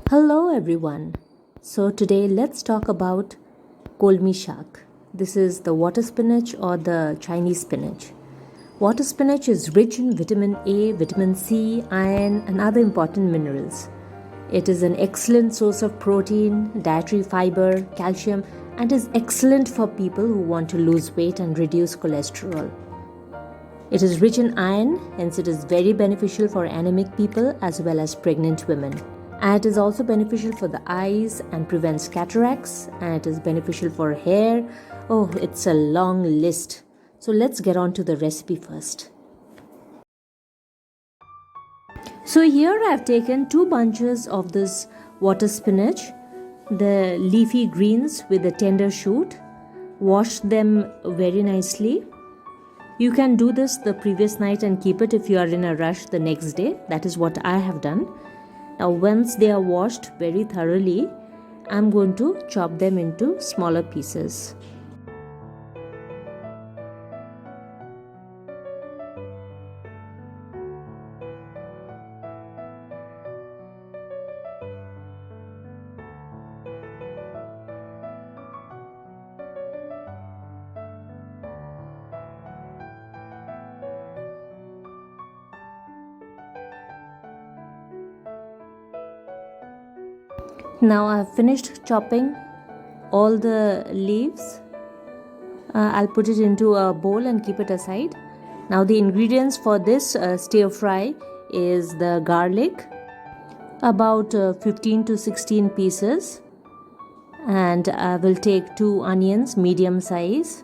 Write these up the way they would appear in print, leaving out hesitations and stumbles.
Hello everyone. So today let's talk about Kolmi Shak. This is the water spinach or the Chinese spinach. Water spinach is rich in vitamin A, vitamin C, iron and other important minerals. It is an excellent source of protein, dietary fiber, calcium and is excellent for people who want to lose weight and reduce cholesterol. It is rich in iron, hence it is very beneficial for anemic people as well as pregnant women. And it is also beneficial for the eyes and prevents cataracts, and it is beneficial for hair. Oh, it's a long list. So let's get on to the recipe first. So here I have taken 2 bunches of this water spinach, the leafy greens with the tender shoot. Washed them very nicely. You can do this the previous night and keep it if you are in a rush the next day. That is what I have done. Now once they are washed very thoroughly, I'm going to chop them into smaller pieces. Now I have finished chopping all the leaves. I'll put it into a bowl and keep it aside. Now the ingredients for this stir fry is the garlic, about 15 to 16 pieces, and I will take 2 onions medium size.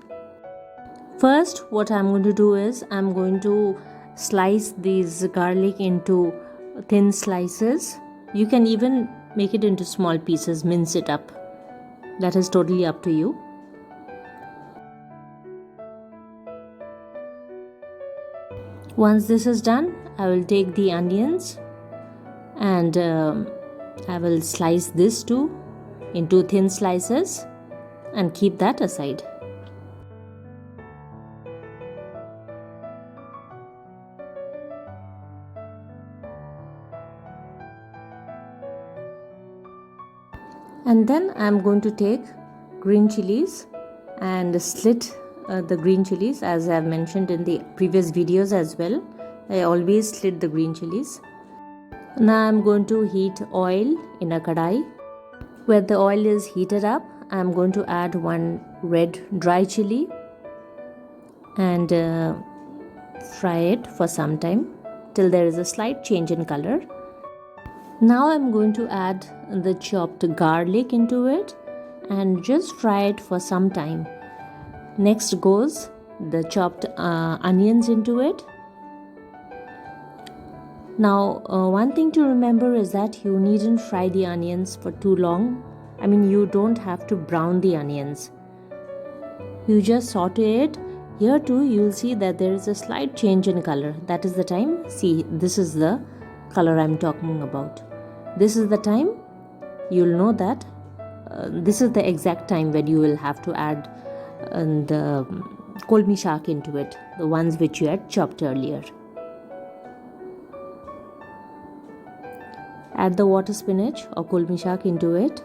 First what I'm going to do is I'm going to slice these garlic into thin slices. You can even make it into small pieces, mince it up. That is totally up to you. Once this is done, I will take the onions and I will slice this too into thin slices and keep that aside. And then I am going to take green chilies and slit the green chilies, as I have mentioned in the previous videos as well. I always slit the green chilies. Now I am going to heat oil in a kadai. When the oil is heated up, I am going to add 1 red dry chili and fry it for some time till there is a slight change in color. Now I'm going to add the chopped garlic into it and just fry it for some time. Next goes the chopped onions into it. Now one thing to remember is that you needn't fry the onions for too long. I mean, you don't have to brown the onions. You just saute it. Here too you'll see that there is a slight change in color. That is the time. See, this is the color I'm talking about. This is the time you'll know that this is the exact time when you will have to add the Kolmi Shak into it, the ones which you had chopped earlier. Add the water spinach or Kolmi Shak into it.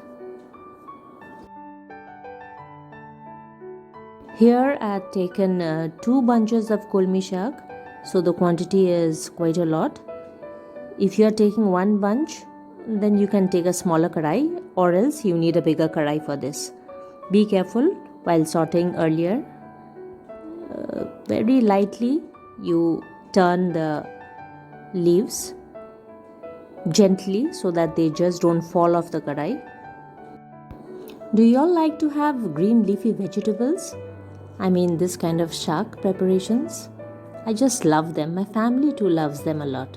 Here I have taken 2 bunches of Kolmi Shak, so the quantity is quite a lot. If you are taking 1 bunch, then you can take a smaller kadai, or else you need a bigger kadai for this. Be careful while sauteing earlier. Very lightly you turn the leaves gently so that they just don't fall off the kadai. Do you all like to have green leafy vegetables? I mean, this kind of shak preparations. I just love them. My family too loves them a lot.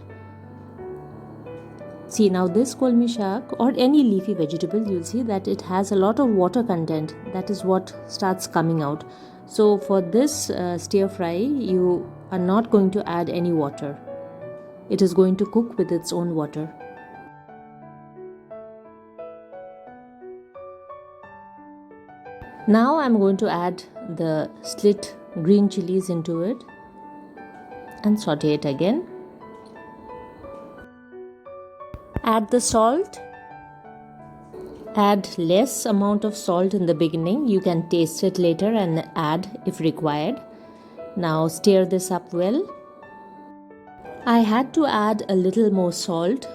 See, now this Kolmi Shak or any leafy vegetable, you'll see that it has a lot of water content. That is what starts coming out. So for this stir fry, you are not going to add any water. It is going to cook with its own water. Now I'm going to add the slit green chilies into it and saute it again. Add the salt Add less amount of salt in the beginning. You can taste it later and add if required. Now stir this up well. I had to add a little more salt,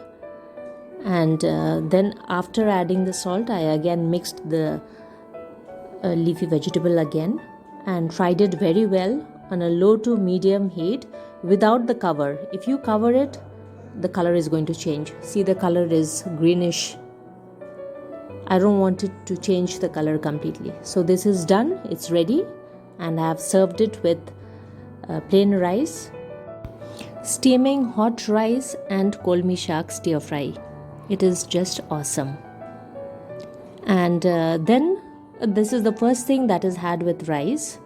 and then after adding the salt, I again mixed the leafy vegetable again and fried it very well on a low to medium heat without the cover. If you cover it, the color is going to change. See, the color is greenish. I don't want it to change the color completely. So this is done, it's ready, and I have served it with plain rice, steaming hot rice and Kolmi Shak stir fry. It is just awesome. And then this is the first thing that is had with rice,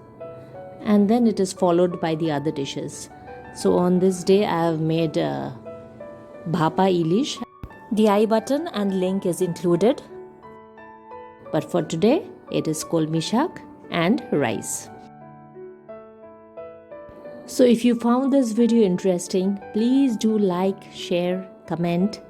and then it is followed by the other dishes. So on this day I have made Bhapa Ilish. The I button and link is included, but for today it is Kolmi Shak and rice. So if you found this video interesting, please do like, share, comment,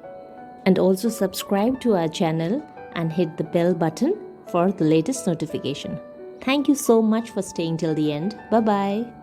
and also subscribe to our channel and hit the bell button for the latest notification. Thank you so much for staying till the end. Bye bye.